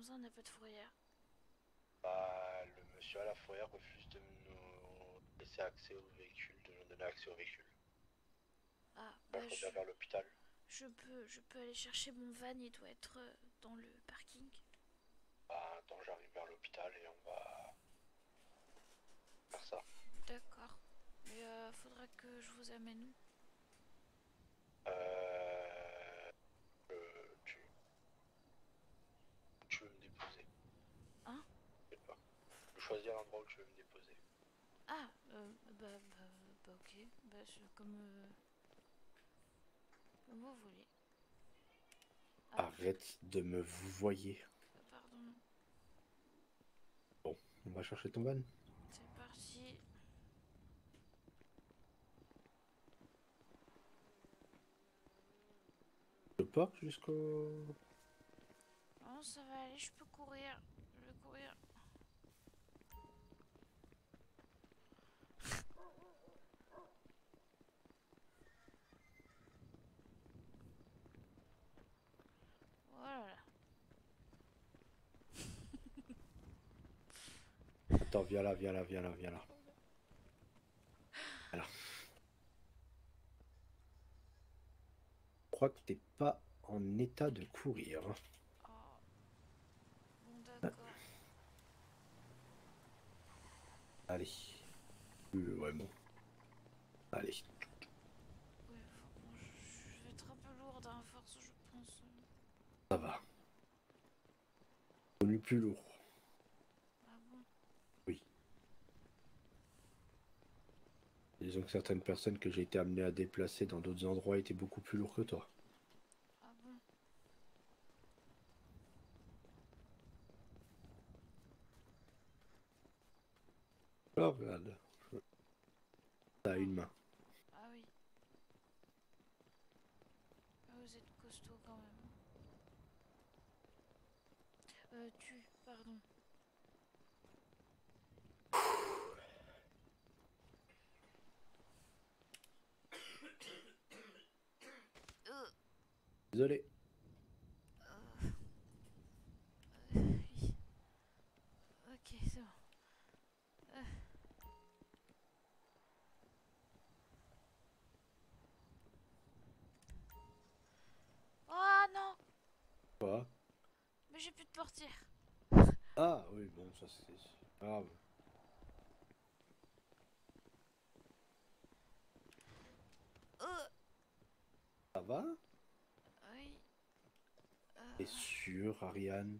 Comment ça, on n'a pas de fourrière? Bah, le monsieur à la fourrière refuse de nous laisser accès au véhicule, de nous donner accès au véhicule. Ah, Alors, bah je reviens vers l'hôpital. je peux aller chercher mon van, il doit être dans le parking. Bah, attends, j'arrive vers l'hôpital et on va faire ça. D'accord. Mais faudra que je vous amène où? Euh, tu, où tu veux me déposer? Hein? Je sais pas. Tu choisir l'endroit où tu veux me déposer. Ah, ok. Bah, comme vous voulez. Ah, Arrête de me vous voyer. pardon. Bon, on va chercher ton van. C'est parti. Je porte jusqu'au... Non, ça va aller, je peux courir. Je vais courir. Voilà. Attends, viens là, viens là, viens là, viens là. Alors, je crois que t'es pas en état de courir. Oh, bon, d'accord. Allez. Ouais, bon. Allez, Ouais, bon, je vais être un peu lourde à force, je pense. ça va. Connu plus lourd. Ah bon? Oui. Disons que certaines personnes que j'ai été amené à déplacer dans d'autres endroits étaient beaucoup plus lourds que toi. Ah bon? Alors, regarde. T'as Ah, une main. ah oui. Ah, vous êtes costaud quand même. Pardon. Euh, Désolé. oui. Ok, c'est bon. Euh. Oh non! Quoi? Mais j'ai plus de portière. Ah, oui, bon, ça c'est grave. Euh, Ça va? oui. T'es Euh, sûr, Ariane?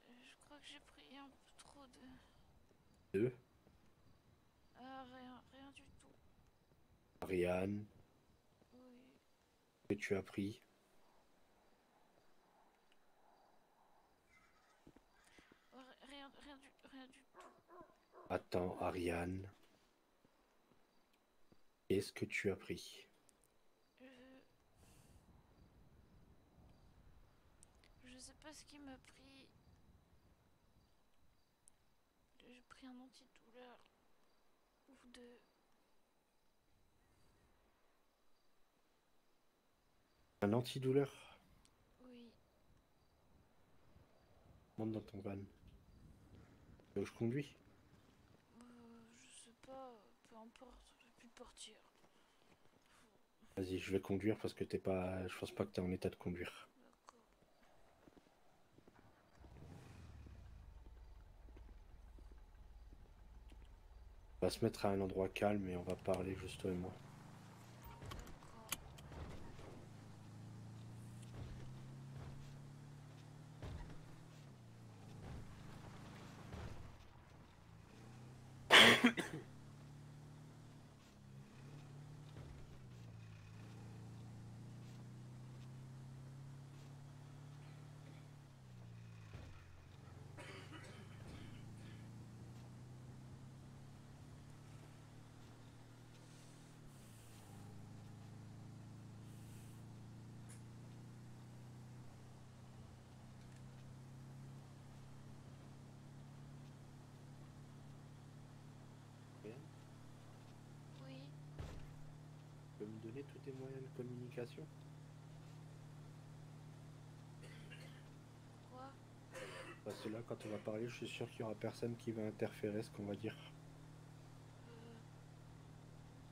je crois que j'ai pris un peu trop de. Deux? Rien du tout. Ariane, Oui. que tu as pris? Rien du tout. Attends, Ariane, qu'est-ce que tu as pris? Je, je sais pas ce qui m'a pris. J'ai pris un antidouleur. Ou deux. Un antidouleur? Oui. Monte dans ton van. Tu veux que je conduis? Je sais pas. Peu importe. J'ai plus de portière. Vas-y, je vais conduire parce que t'es pas. Je pense pas que t'es en état de conduire. D'accord. On va se mettre à un endroit calme et on va parler juste toi et moi. D'accord. Ariane, Oui. tu peux me donner tous tes moyens de communication? Quoi? Parce que là, quand on va parler, je suis sûr qu'il y aura personne qui va interférer ce qu'on va dire.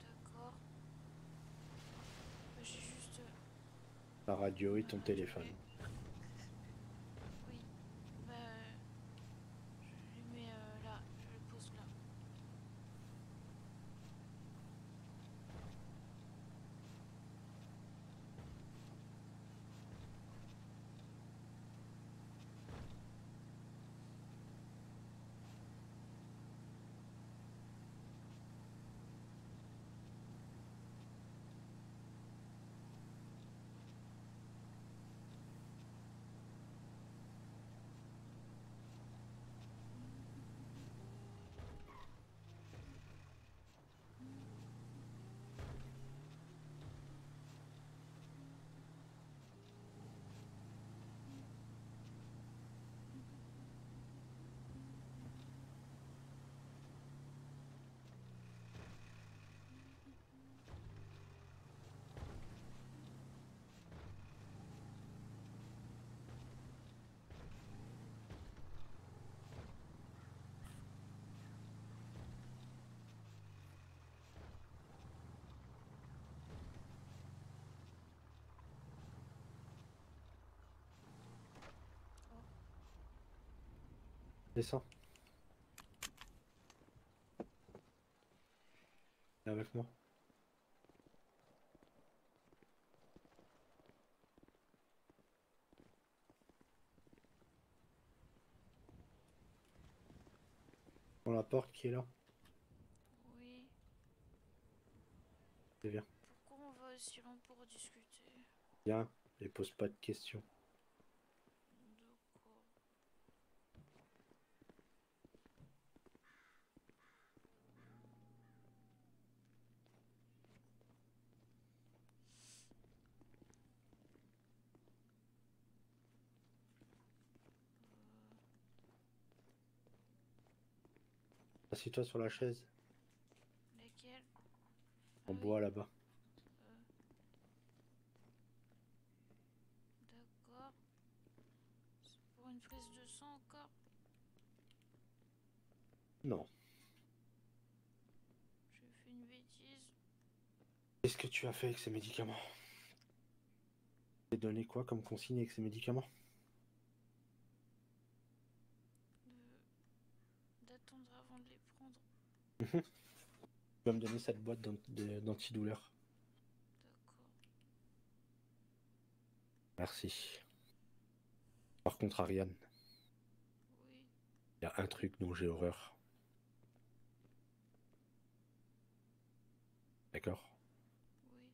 D'accord. J'ai juste... La radio et ton radio téléphone. Oui. Bah... je les mets là. Je les pose là. Descends. Viens avec moi. Dans la porte qui est là. Oui. Et viens. Pourquoi on va aussi loin pour discuter? Viens et pose pas de questions. D'accord. Assieds-toi sur la chaise. Laquelle? En Ah bois oui. là-bas. D'accord. C'est pour une prise de sang encore? Non. J'ai fait une bêtise. Qu'est-ce que tu as fait avec ces médicaments? Tu t'es donné quoi comme consigne avec ces médicaments? D'attendre avant de les prendre. Tu vas me donner cette boîte d'antidouleur. D'accord. Merci. Par contre, Ariane, Oui. il y a un truc dont j'ai horreur. D'accord? Oui.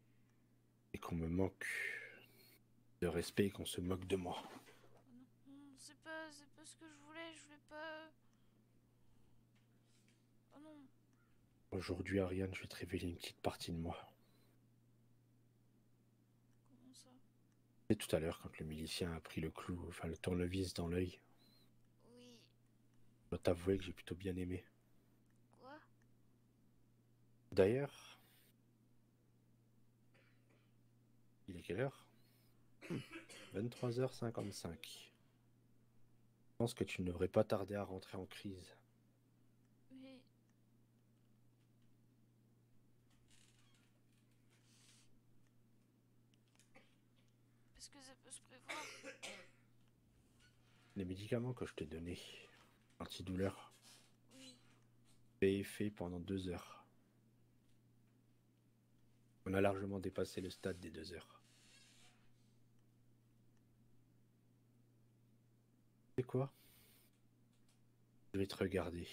Et qu'on me manque de respect et qu'on se moque de moi. Oh non, non, c'est pas ce que je voulais pas... Oh non. Aujourd'hui, Ariane, je vais te révéler une petite partie de moi. Comment ça? Et tout à l'heure, quand le milicien a pris le clou, enfin le tournevis dans l'œil, Oui. je dois t'avouer que j'ai plutôt bien aimé. Quoi? D'ailleurs, il est quelle heure? 23h55. Je pense que tu ne devrais pas tarder à rentrer en crise. Mais... Est-ce que ça peut se prévoir? Les médicaments que je t'ai donnés, antidouleur, Oui. fait effet pendant 2 heures. On a largement dépassé le stade des 2 heures. C'est quoi? Je vais te regarder,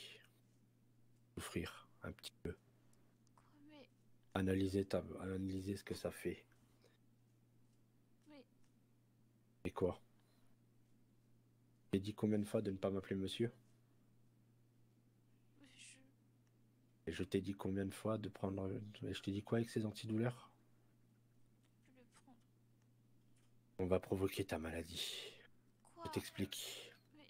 souffrir un petit peu, Quoi? Mais... analyser ce que ça fait. Mais... Et quoi? J'ai dit combien de fois de ne pas m'appeler monsieur? Mais je... Et je t'ai dit combien de fois de prendre... Et je t'ai dit quoi avec ces antidouleurs? peux le prendre. On va provoquer ta maladie. Quoi? Je t'explique. Mais...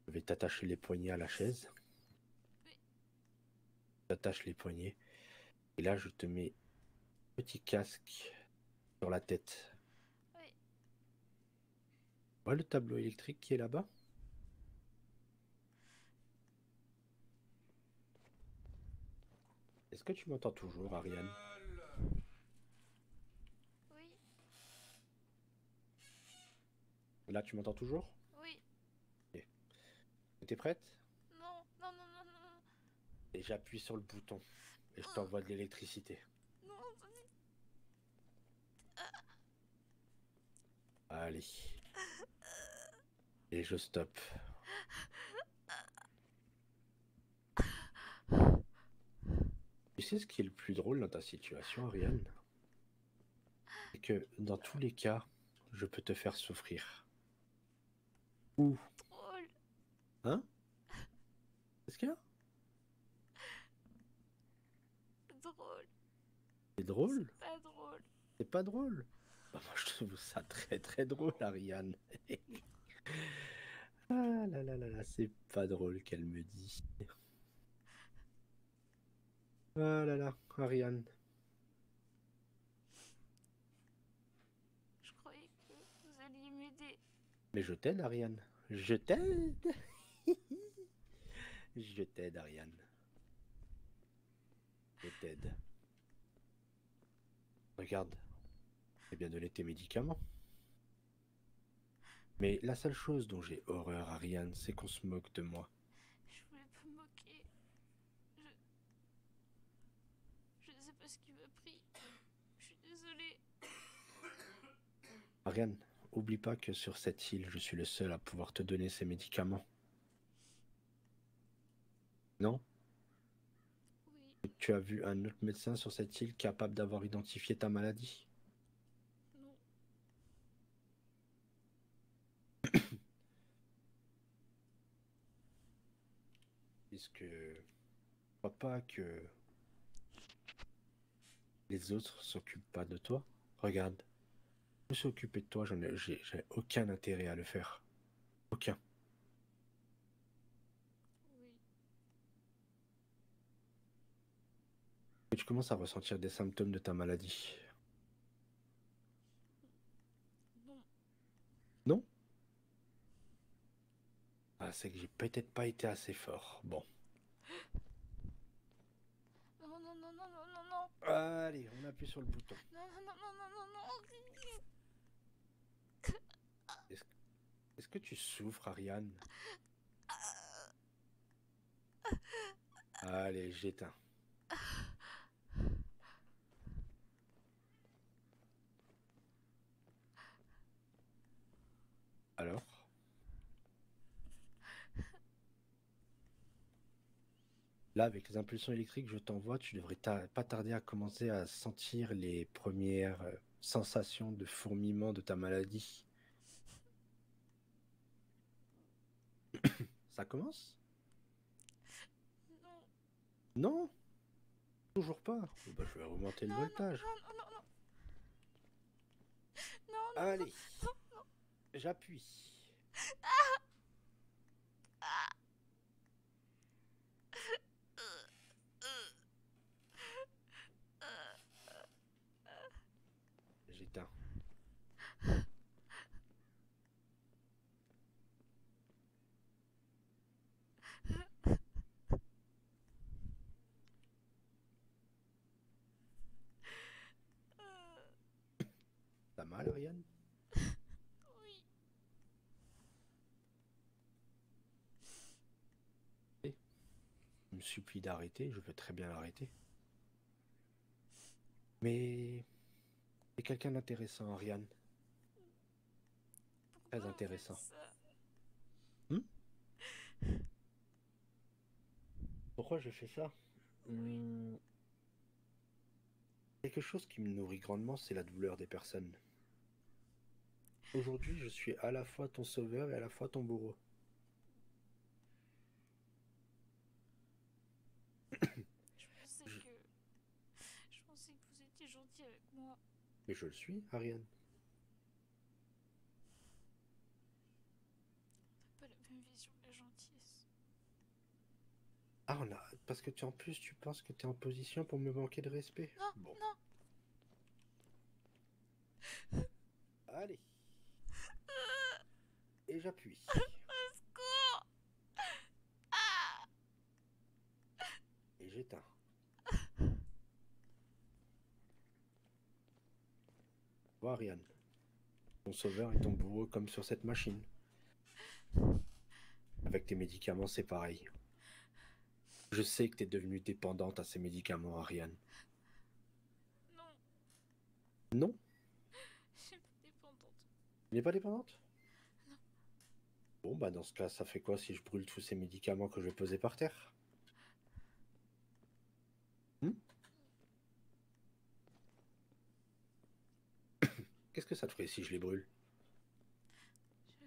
Je vais t'attacher les poignets à la chaise. Mais... T'attaches les poignets. Et là, je te mets un petit casque sur la tête. Oui. Tu vois le tableau électrique qui est là-bas? que tu m'entends toujours, Ariane? Oui, Là, tu m'entends toujours? oui. T'es prête? Non, non, non, non, non. Et j'appuie sur le bouton. Et je t'envoie de l'électricité. Non, vas-y. Allez. Et je stoppe. Tu sais ce qui est le plus drôle dans ta situation, Ariane? C'est que dans tous les cas, je peux te faire souffrir. Ou, Drôle. hein? Qu'est-ce qu'il y a? Drôle. C'est drôle? Pas drôle. C'est pas drôle? Bah, moi, je trouve ça très très drôle, Ariane. Ah là là là là, c'est pas drôle qu'elle me dit. Ah là là, Ariane. Je croyais que vous alliez m'aider. Mais je t'aide, Ariane. Je t'aide. Je t'aide, Ariane. Je t'aide. Regarde, j'ai bien donné tes médicaments. Mais la seule chose dont j'ai horreur, Ariane, c'est qu'on se moque de moi. Je voulais pas me moquer. Je sais pas ce qui m'a pris. Je suis désolée. Ariane, oublie pas que sur cette île, je suis le seul à pouvoir te donner ces médicaments. Non? Oui, Tu as vu un autre médecin sur cette île capable d'avoir identifié ta maladie? non. Puisque je crois pas que les autres s'occupent pas de toi. Regarde, je me suis occupé de toi, j'ai aucun intérêt à le faire. Aucun. Oui, Et tu commences à ressentir des symptômes de ta maladie. non. Non? Ah, c'est que j'ai peut-être pas été assez fort. Bon. Non, non, non, non, non, non, non. Allez, on appuie sur le bouton. Non, non, non, non, non, non, non. Est-ce que tu souffres, Ariane? Allez, j'éteins. Alors? Là, avec les impulsions électriques que je t'envoie, tu devrais pas tarder à commencer à sentir les premières sensations de fourmillement de ta maladie. Ça commence? Non. Non? Toujours pas? Oh, bah, je vais remonter le Non, non, voltage. non, non, non, non. Non, non, Allez, j'appuie. J'éteins. T'as mal, Ariane? Oui. Il me supplie d'arrêter, je veux très bien l'arrêter. Mais c'est quelqu'un d'intéressant, Ariane. Très Pourquoi vous faites intéressant. ça? Pourquoi je fais ça? Oui. Quelque chose qui me nourrit grandement, c'est la douleur des personnes. Aujourd'hui, je suis à la fois ton sauveur et à la fois ton bourreau. Je- Je pensais que vous étiez gentil avec moi. Mais je le suis, Ariane. On n'a pas la même vision de la gentillesse. Ah, parce que en plus, tu penses que tu es en position pour me manquer de respect. Non, Bon, non. allez. Et j'appuie. Au secours. Ah. Et j'éteins. vois, Ariane. Ton sauveur est ton bourreau comme sur cette machine. Avec tes médicaments, c'est pareil. Je sais que t'es devenue dépendante à ces médicaments, Ariane. Non, Non? je suis pas dépendante. Tu n'es pas dépendante? Non. Bon, bah dans ce cas, ça fait quoi si je brûle tous ces médicaments que je vais poser par terre? Qu'est-ce que ça te ferait si je les brûle? Je...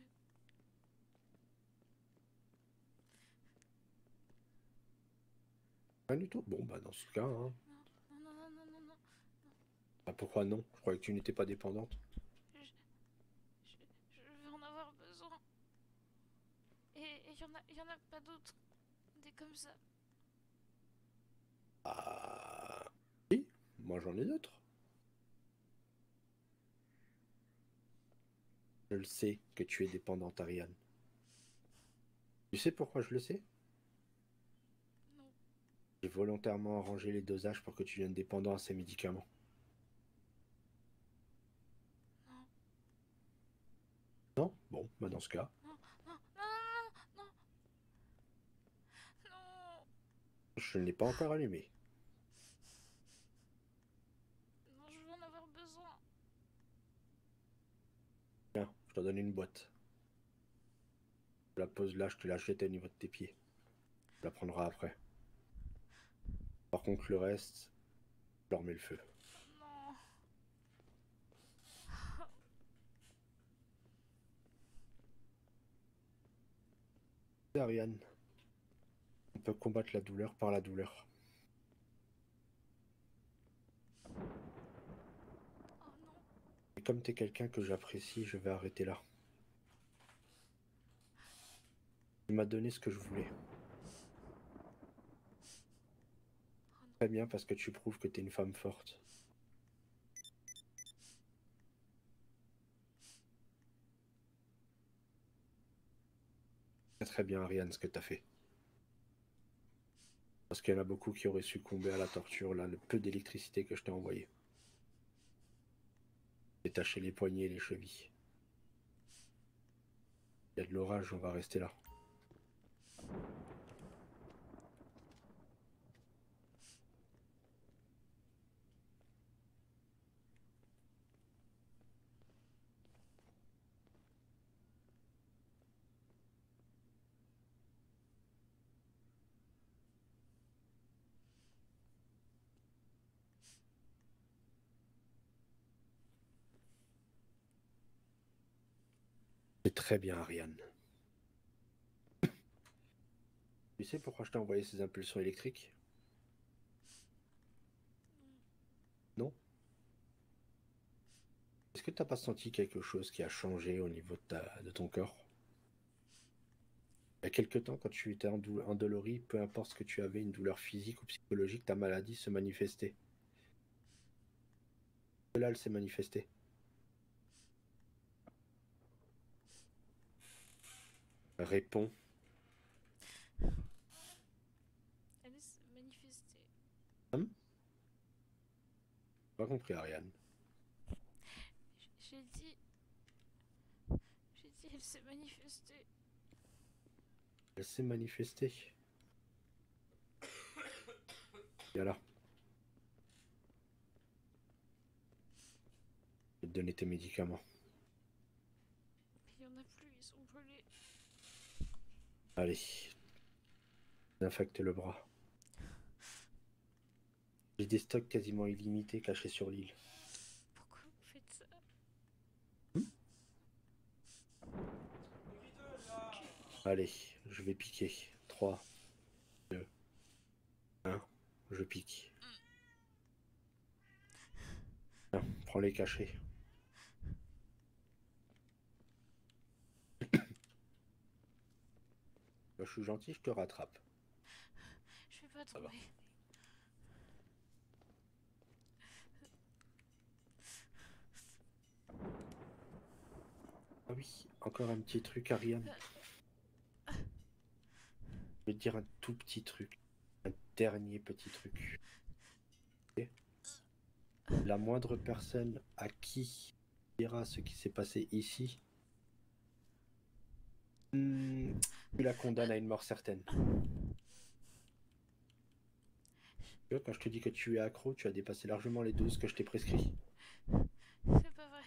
Rien du tout. Bon, bah dans ce cas, hein. Non, non, non, non, non, non. Bah, pourquoi non? Je croyais que tu n'étais pas dépendante. Je vais en avoir besoin. Et y en a pas d'autres. Des comme ça. Ah... Oui, moi j'en ai d'autres. Je le sais que tu es dépendante, Ariane. Tu sais pourquoi je le sais? Non, J'ai volontairement arrangé les dosages pour que tu viennes dépendant à ces médicaments. non, Non? Bon, bah dans ce cas, non, non, non, non, non, non, je ne l'ai pas encore allumé. non, je vais en avoir besoin. Tiens, je te donne une boîte. Je la pose là, je te la jette au niveau de tes pieds. Tu la prendras après. Par contre, le reste, je leur mets le feu. Non. C'est Ariane. On peut combattre la douleur par la douleur. Oh non. Et comme t'es quelqu'un que j'apprécie, je vais arrêter là. Tu m'as donné ce que je voulais. Très bien, parce que tu prouves que t'es une femme forte. C'est très bien, Ariane, ce que t'as fait. Parce qu'il y en a beaucoup qui auraient succombé à la torture, là, le peu d'électricité que je t'ai envoyé. Détacher les poignets et les chevilles. Il y a de l'orage, on va rester là. C'est très bien, Ariane. Tu sais pourquoi je t'ai envoyé ces impulsions électriques? Non? Est-ce que t'as pas senti quelque chose qui a changé au niveau de ton corps? Il y a quelque temps, quand tu étais endolori, peu importe ce que tu avais, une douleur physique ou psychologique, ta maladie se manifestait. Là, elle s'est manifestée. Réponds. Elle s'est manifestée. Hum? Pas compris, Ariane. J'ai dit... elle s'est manifestée. Elle s'est manifestée. Viens là. Je vais te donner tes médicaments. Mais il y en a plus, ils sont brûlés. Allez. Désinfecte le bras. J'ai des stocks quasiment illimités cachés sur l'île. Pourquoi vous faites ça? Allez, je vais piquer. 3, 2, 1. Je pique. Tiens, prends les cachets. Je suis gentil, je te rattrape. Je vais pas Ça va. tomber. Ah oui, encore un petit truc, Ariane. Je vais te dire un tout petit truc. Un dernier petit truc. Ok. La moindre personne à qui verras ce qui s'est passé ici, tu la condamnes à une mort certaine. Tu vois, quand je te dis que tu es accro, tu as dépassé largement les doses que je t'ai prescrit. C'est pas vrai.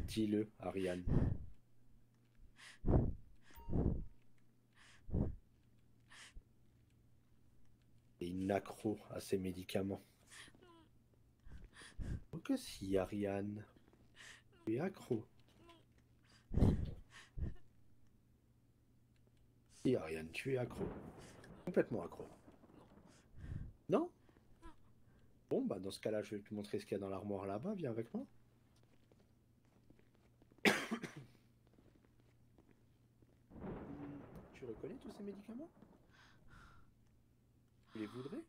Dis-le, Ariane. Et une accro à ces médicaments. Oh que si, Ariane. Tu es accro. Si, Ariane, tu es accro. Complètement accro. Non? Bon, bah dans ce cas-là, je vais te montrer ce qu'il y a dans l'armoire là-bas. Viens avec moi. Tu reconnais tous ces médicaments? Tu les voudrais?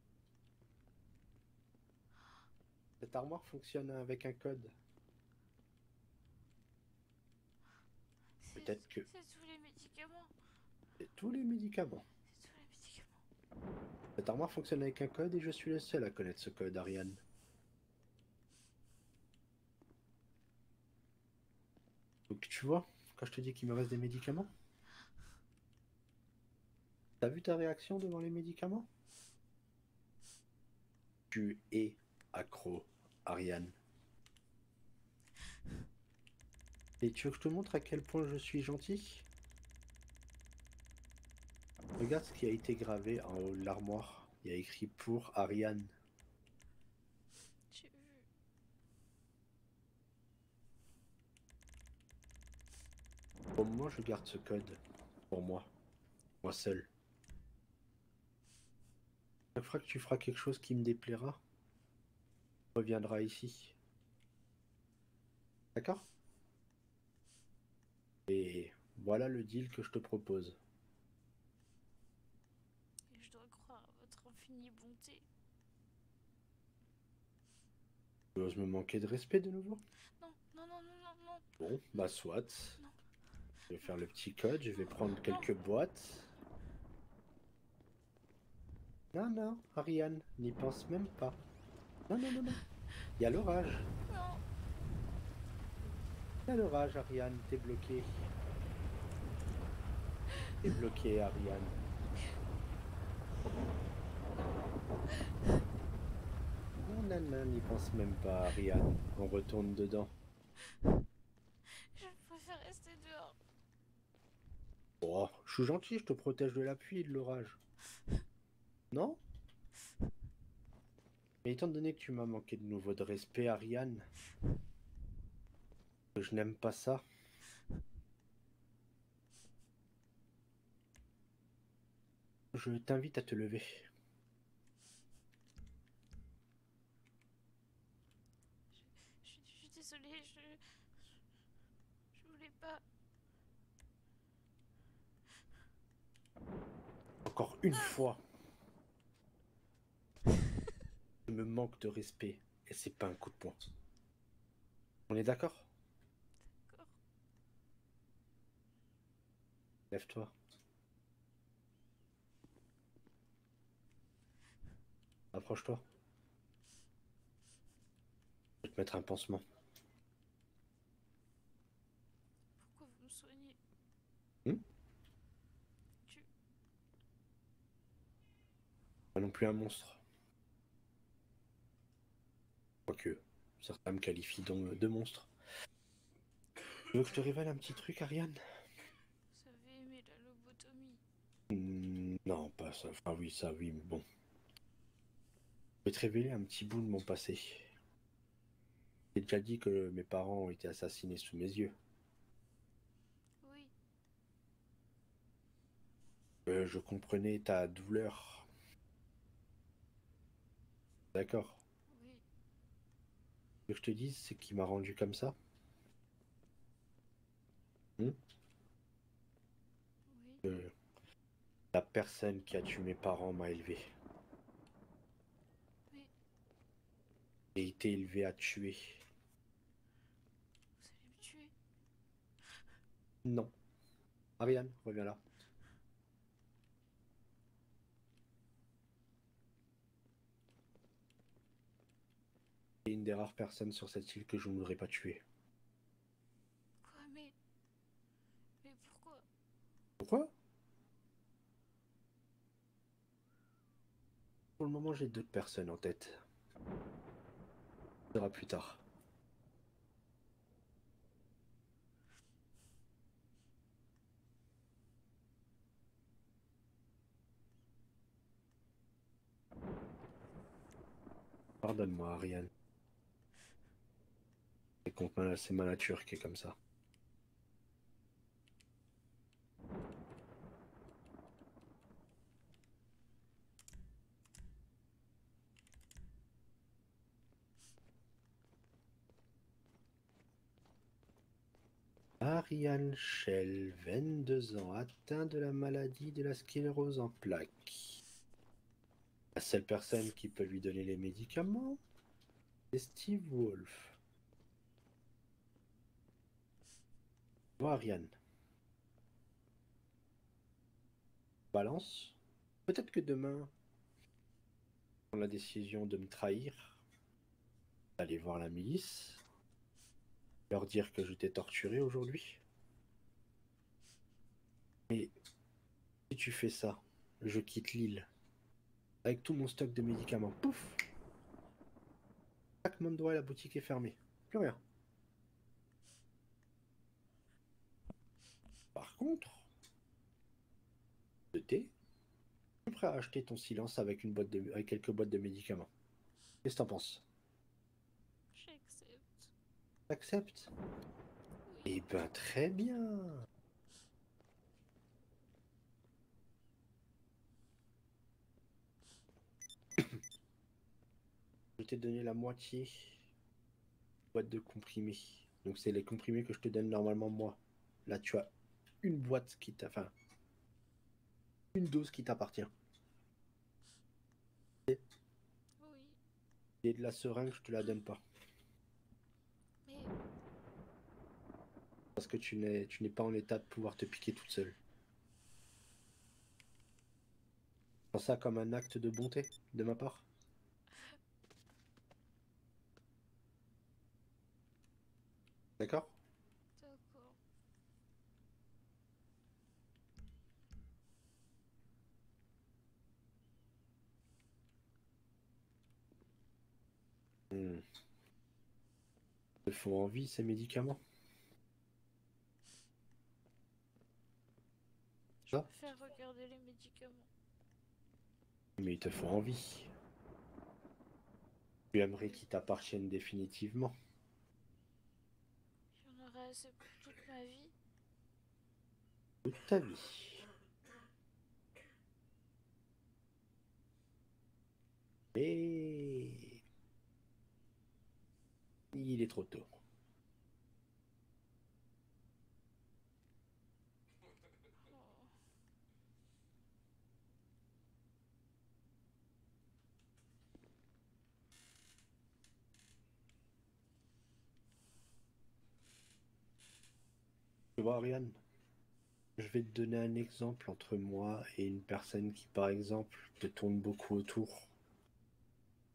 Cette armoire fonctionne avec un code. Peut-être que... C'est tous les médicaments. C'est tous les médicaments. C'est tous les médicaments. Cette armoire fonctionne avec un code et je suis le seul à connaître ce code, Ariane. Donc tu vois, quand je te dis qu'il me reste des médicaments, t'as vu ta réaction devant les médicaments? Tu es accro, Ariane. Et tu veux que je te montre à quel point je suis gentil? Regarde ce qui a été gravé en haut de l'armoire. Il y a écrit pour Ariane. J'ai vu. Au moment, je garde ce code pour moi. Moi seul. Chaque fois que tu feras quelque chose qui me déplaira, tu reviendras ici. D'accord? Et voilà le deal que je te propose. Et je dois croire à votre infinie bonté. Tu oses me manquer de respect de nouveau? Non, non, non, non, non, non. Bon, bah soit. Non. Je vais faire le petit code, je vais prendre quelques boîtes. Non, non, Ariane, n'y pense même pas. Non, non, non, non. Il y a l'orage. Non. Il y a l'orage, Ariane, t'es bloqué. T'es bloqué, Ariane. Non, non, non, n'y pense même pas, Ariane. On retourne dedans. Je préfère rester dehors. Oh, je suis gentil, je te protège de la pluie et de l'orage. Non? Mais étant donné que tu m'as manqué de nouveau de respect, Ariane, que je n'aime pas ça. Je t'invite à te lever. Je suis désolée, je voulais pas. Encore une fois. Je me manque de respect et c'est pas un coup de poing. On est d'accord? D'accord. Lève-toi. Approche-toi. Je vais te mettre un pansement. Pourquoi vous me soignez? Hmm? Tu... Pas non plus un monstre. Quoique, certains me qualifient donc de monstre. Tu veux que je te révèle un petit truc, Ariane? Vous avez aimé la lobotomie. Non, pas ça. Enfin oui, ça oui, mais bon. Je vais te révéler un petit bout de mon passé. J'ai déjà dit que mes parents ont été assassinés sous mes yeux. Oui, Je comprenais ta douleur. D'accord. oui, Ce que je te dise, c'est qui m'a rendu comme ça. oui. Euh, La personne qui a tué mes parents m'a élevé. Oui. J'ai été élevé à tuer. Vous allez me tuer? Non. Ariane, reviens là. C'est une des rares personnes sur cette île que je ne voudrais pas tuer. Pourquoi? Pour le moment, j'ai d'autres personnes en tête. Ça sera plus tard. Pardonne-moi, Ariane. C'est ma nature qui est comme ça. Ariane Schell, 22 ans, atteint de la maladie de la sclérose en plaques. La seule personne qui peut lui donner les médicaments, c'est Steve Wolf. Bon, Ariane. Balance. Peut-être que demain, prends la décision de me trahir, d'aller voir la milice, leur dire que je t'ai torturé aujourd'hui. Et si tu fais ça, je quitte l'île avec tout mon stock de médicaments. Pouf! Chaque mon doigt, la boutique est fermée. Plus rien. Par contre, de thé, je suis prêt à acheter ton silence avec avec quelques boîtes de médicaments. Qu'est-ce que t'en penses? J'accepte. T'acceptes? Oui. Eh ben, très bien. Je t'ai donné la moitié boîte de comprimés. Donc c'est les comprimés que je te donne normalement moi. Là tu as une boîte qui t'a... Enfin, une dose qui t'appartient. Oui. Et de la seringue, je te la donne pas. Mais Parce que tu n'es pas en état de pouvoir te piquer toute seule. Prends ça comme un acte de bonté de ma part. D'accord? d'accord. Ils te font envie ces médicaments? Je Ça? préfère regarder les médicaments. Mais ils te font envie. Tu aimerais qu'ils t'appartiennent définitivement. J'en aurai assez pour toute ma vie. Toute ta vie. Et il est trop tôt. Oh. Tu vois, Ariane, je vais te donner un exemple entre moi et une personne qui, par exemple, te tourne beaucoup autour.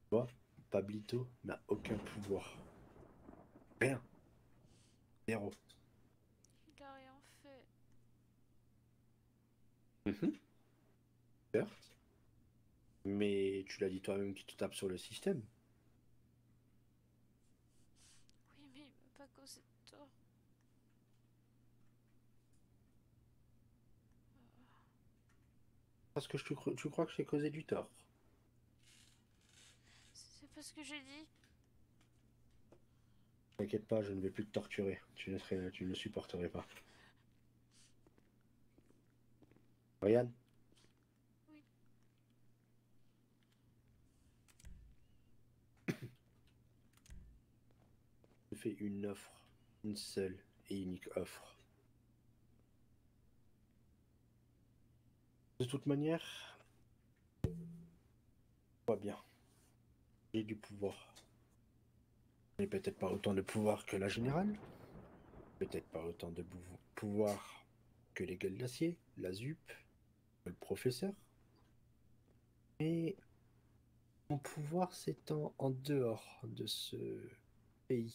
Tu vois, Pablito n'a aucun pouvoir. Rien. Zéro. Il a rien fait. Certes. Mais tu l'as dit toi-même qu'il te tape sur le système. Oui, mais il m'a pas causé de tort. Parce que tu crois que j'ai causé du tort. C'est pas ce que j'ai dit. T'inquiète pas, je ne vais plus te torturer. Tu ne le supporterais pas. Ariane, Oui. je te fais une offre. Une seule et unique offre. De toute manière, vois bien. J'ai du pouvoir. Mais peut-être pas autant de pouvoir que la générale. Peut-être pas autant de pouvoir que les gueules d'acier, la ZUP, que le professeur. Mais mon pouvoir s'étend en dehors de ce pays.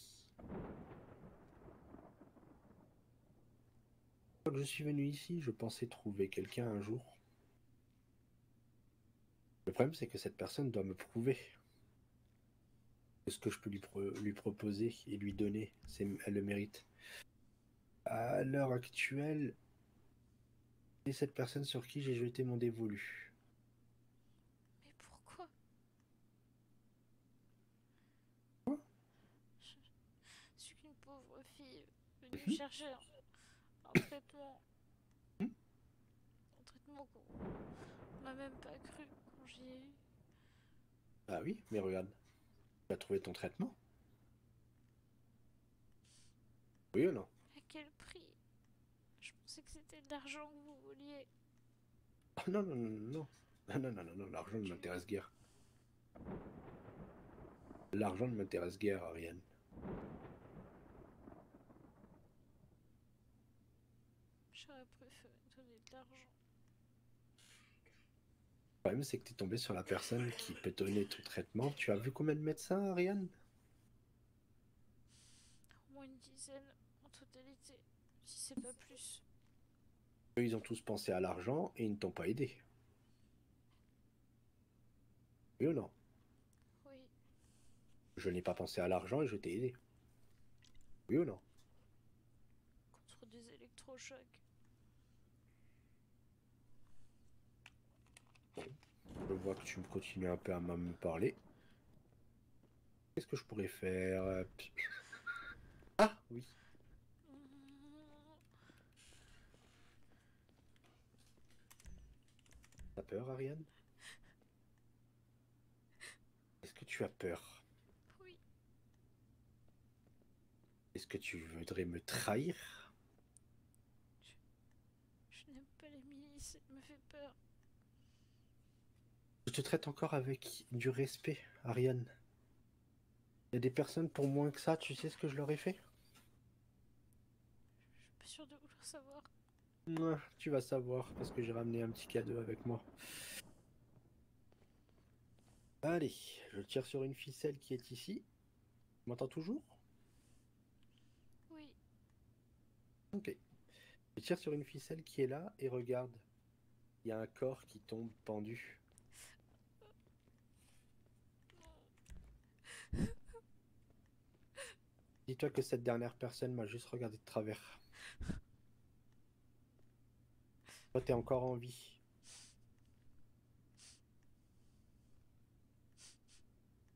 que je suis venu ici, je pensais trouver quelqu'un un jour. Le problème, c'est que cette personne doit me prouver que ce que je peux lui proposer et lui donner, elle le mérite. À l'heure actuelle, c'est cette personne sur qui j'ai jeté mon dévolu. Mais pourquoi? Quoi? Je suis qu'une pauvre fille venue chercher un traitement. Hmm. Un traitement qu'on m'a même pas cru quand j'y ai eu. Ah oui, mais regarde, tu as trouvé ton traitement? Oui ou non? À quel prix? Je pensais que c'était de l'argent que vous vouliez. Ah, non, non, non, non. Non, non, non, non, non, l'argent ne m'intéresse guère. L'argent ne m'intéresse guère, Ariane. J'aurais préféré donner de l'argent. Le problème, c'est que tu es tombé sur la personne qui peut donner ton traitement. Tu as vu combien de médecins, Ariane? Au moins une dizaine en totalité, si c'est pas plus. Eux, ils ont tous pensé à l'argent et ils ne t'ont pas aidé. Oui ou non? Oui, Je n'ai pas pensé à l'argent et je t'ai aidé. Oui ou non? contre des électrochocs. Je vois que tu me continues un peu à me parler. Qu'est-ce que je pourrais faire? Ah, oui. T'as peur, Ariane? Est-ce que tu as peur? Oui, Est-ce que tu voudrais me trahir? je n'aime pas les milices, ça me fait peur. Je te traite encore avec du respect, Ariane. Il y a des personnes pour moins que ça, tu sais ce que je leur ai fait? Je suis pas sûre de vouloir savoir. Mouah, tu vas savoir, parce que j'ai ramené un petit cadeau avec moi. Allez, je tire sur une ficelle qui est ici. Tu m'entends toujours? Oui, Ok. Je tire sur une ficelle qui est là et regarde. Il y a un corps qui tombe pendu. Dis-toi que cette dernière personne m'a juste regardé de travers. Toi, t'es encore en vie.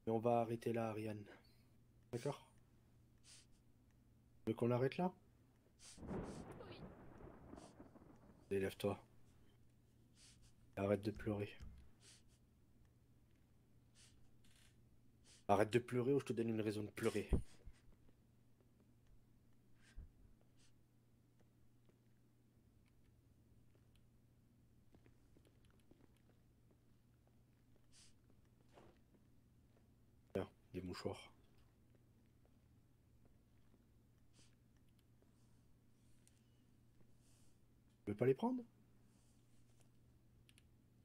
Mais on va arrêter là, Ariane. D'accord? Tu veux qu'on arrête là? oui. Allez, lève-toi. Arrête de pleurer. Arrête de pleurer ou je te donne une raison de pleurer. Tiens, des mouchoirs. Tu veux pas les prendre?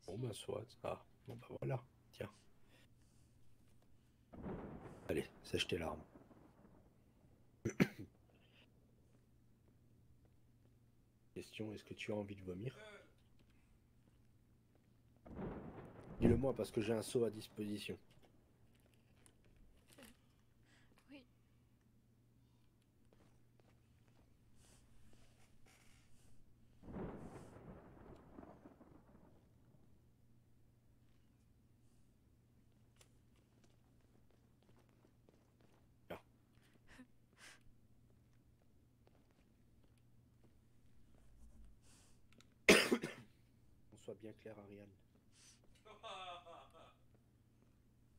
Bon, bah, soit. Ah, bon, bah voilà. Tiens. Allez, sèche tes larmes. Question, est-ce que tu as envie de vomir? Dis-le-moi parce que j'ai un seau à disposition. Oui, Tiens. On soit bien clair, Ariane.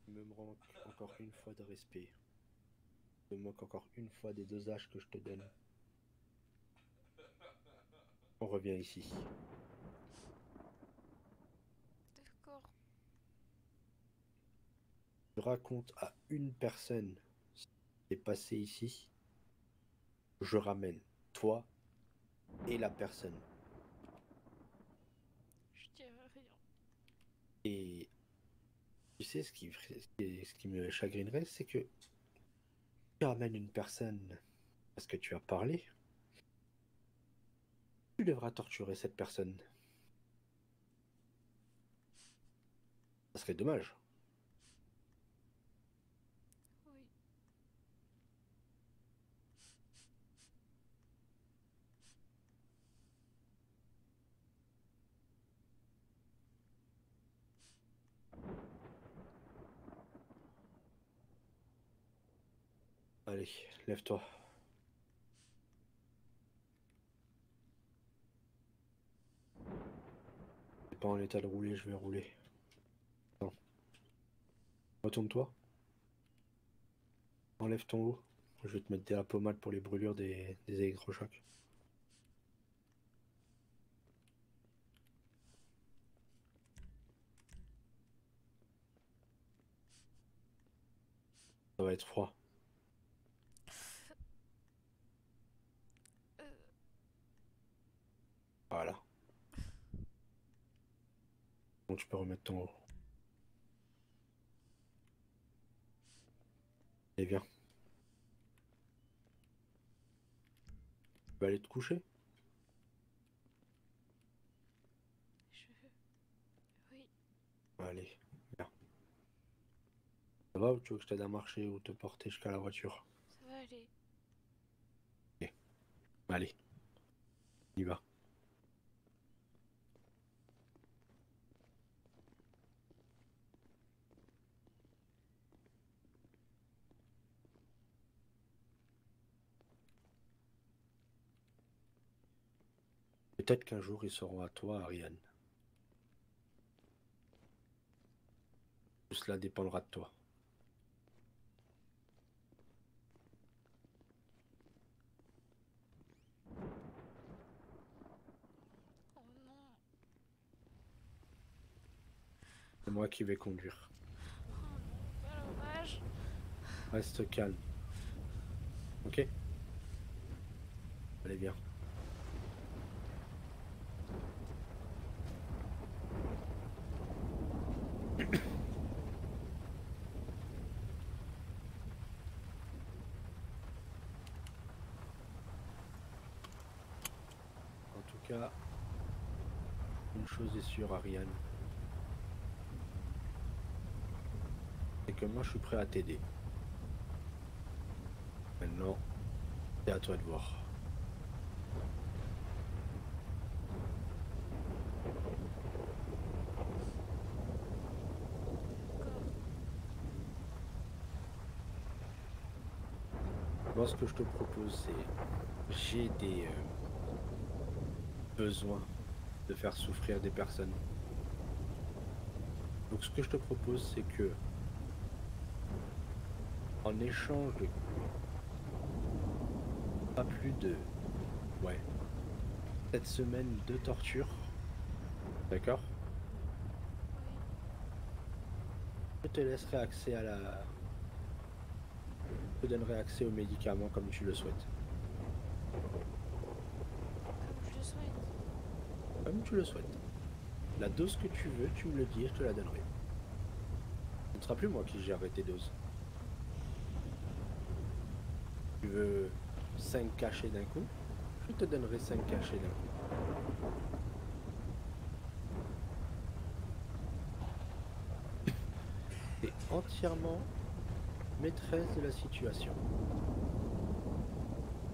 Il me manque encore une fois de respect. Il me manque encore une fois des dosages que je te donne. On revient ici. d'accord. Je raconte à une personne ce qui est passé ici. Je ramène toi et la personne. Je dirai rien. Et tu sais, ce qui me chagrinerait, c'est que tu ramènes une personne parce que tu as parlé. Tu devras torturer cette personne. Ça serait dommage. Oui. Allez, lève-toi. T'es pas en état de rouler, je vais rouler. Attends. Retourne-toi. Enlève ton haut. Je vais te mettre de la pommade pour les brûlures des électrochocs. Ça va être froid. Euh, Voilà. Bon, tu peux remettre ton haut. Allez, viens. Tu vas aller te coucher? Oui, Allez, viens. Ça va ou tu veux que je t'aide à marcher ou te porter jusqu'à la voiture? ça va aller. Allez, on y va. Peut-être qu'un jour ils seront à toi, Ariane. Tout cela dépendra de toi. Oh non. C'est moi qui vais conduire. Oh non, quel dommage. Reste calme. Ok? Allez, viens. En tout cas, une chose est sûre, Ariane. C'est que moi je suis prêt à t'aider. Maintenant, c'est à toi de voir. Moi, ce que je te propose, c'est... J'ai des besoins de faire souffrir des personnes. Donc ce que je te propose, c'est que, en échange de pas plus de... Ouais. 7 semaines de torture. D'accord? Oui, Je te laisserai accès à la... Je te donnerai accès aux médicaments comme tu le souhaites. comme je le souhaite. Comme tu le souhaites. La dose que tu veux, tu me le dis et je te la donnerai. Ce ne sera plus moi qui gérerai tes doses. Tu veux 5 cachets d'un coup, je te donnerai 5 cachets d'un coup. Tu es entièrement maîtresse de la situation.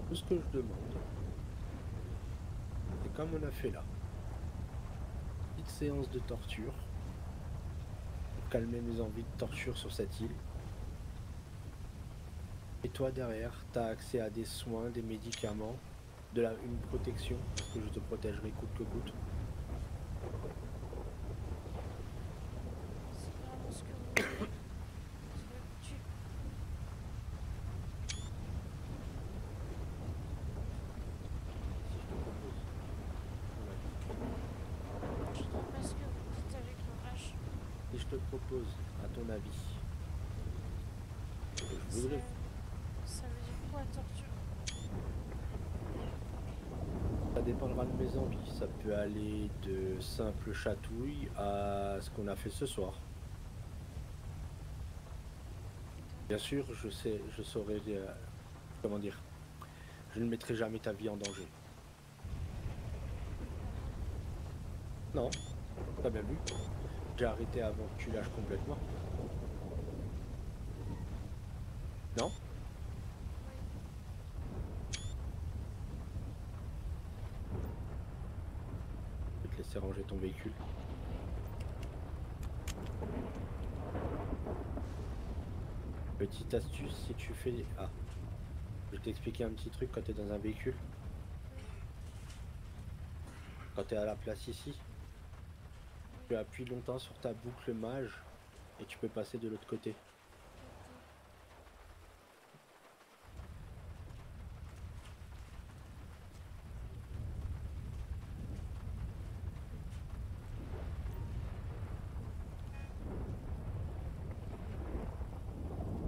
Tout ce que je demande, c'est comme on a fait là. Petite séance de torture pour calmer mes envies de torture sur cette île. Et toi derrière, tu as accès à des soins, des médicaments, une protection, parce que je te protégerai coûte que coûte. C'est vraiment ce que vous voulez. Parce que je comprends pas ce que vous dites avec l'orage. Si je te propose, à ton avis, je voudrais... Ça veut dire quoi, torture? Ça dépendra de mes envies. Ça peut aller de simples chatouilles à ce qu'on a fait ce soir. Bien sûr, je saurais, comment dire, je ne mettrai jamais ta vie en danger. Non, t'as bien vu. J'ai arrêté avant que tu lâches complètement. Non? Je vais te laisser ranger ton véhicule. Petite astuce, si tu fais... Ah, je vais t'expliquer un petit truc quand tu es dans un véhicule. Quand tu es à la place ici, tu appuies longtemps sur ta boucle mage et tu peux passer de l'autre côté.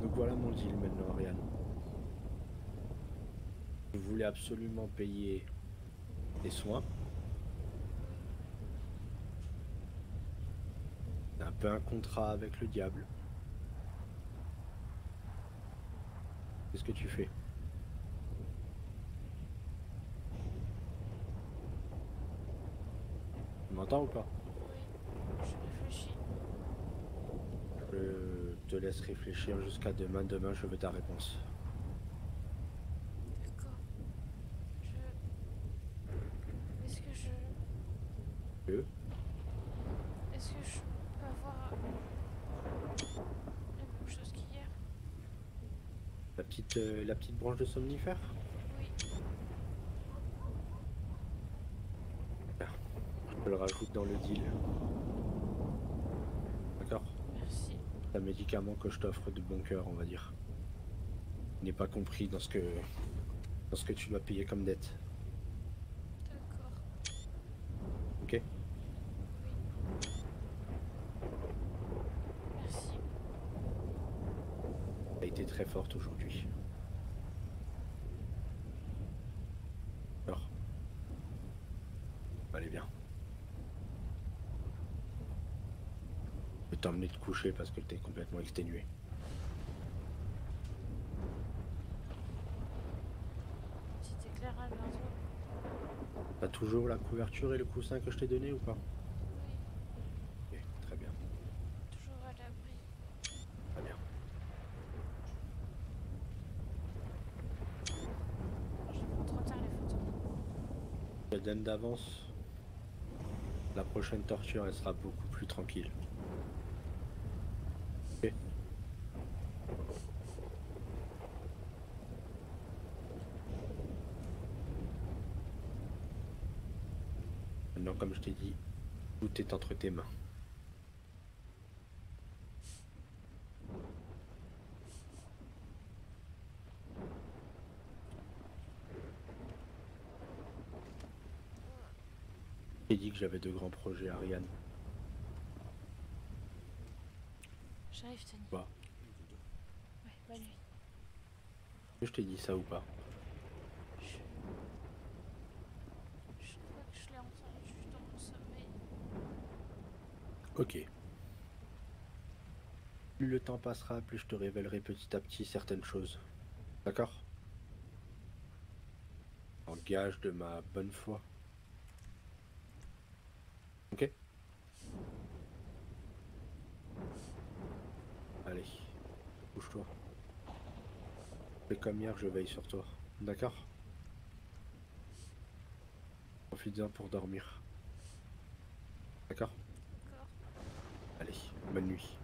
Donc voilà mon deal maintenant, Ariane. Je voulais absolument payer des soins. C'est un peu un contrat avec le diable. Qu'est-ce que tu fais? Tu m'entends ou pas? Oui, je réfléchis. Je te laisse réfléchir jusqu'à demain. Demain, je veux ta réponse. D'accord. Est-ce que je... Que Est-ce que je peux avoir la même chose qu'hier? la petite branche de somnifère? Oui. Je le rajoute dans le deal. D'accord? Merci. C'est un médicament que je t'offre de bon cœur, on va dire. Il n'est pas compris dans ce que tu dois payer comme dette. D'accord. Ok? Oui. Merci. Tu as été très forte aujourd'hui. Alors, allez bien. Je vais t'emmener te coucher parce que t'es complètement exténué. Petit éclairage bientôt. T'as toujours la couverture et le coussin que je t'ai donné ou pas? Oui. Ok, très bien, Toujours à l'abri. très bien. Je vais m'entretenir les photos. Je te donne d'avance. La prochaine torture, elle sera beaucoup plus tranquille. Ok? Maintenant, comme je t'ai dit, tout est entre tes mains. J'ai dit que j'avais de grands projets, Ariane. J'arrive, Tony. Bah, Ouais, bonne nuit. je t'ai dit ça ou pas? Je crois que je l'ai entendu juste dans mon sommeil. Ok. Plus le temps passera, plus je te révélerai petit à petit certaines choses. D'accord? En gage de ma bonne foi. Ok? Allez, couche-toi. Fais comme hier, je veille sur toi. D'accord? Profite-en pour dormir. D'accord? D'accord. Allez, bonne nuit.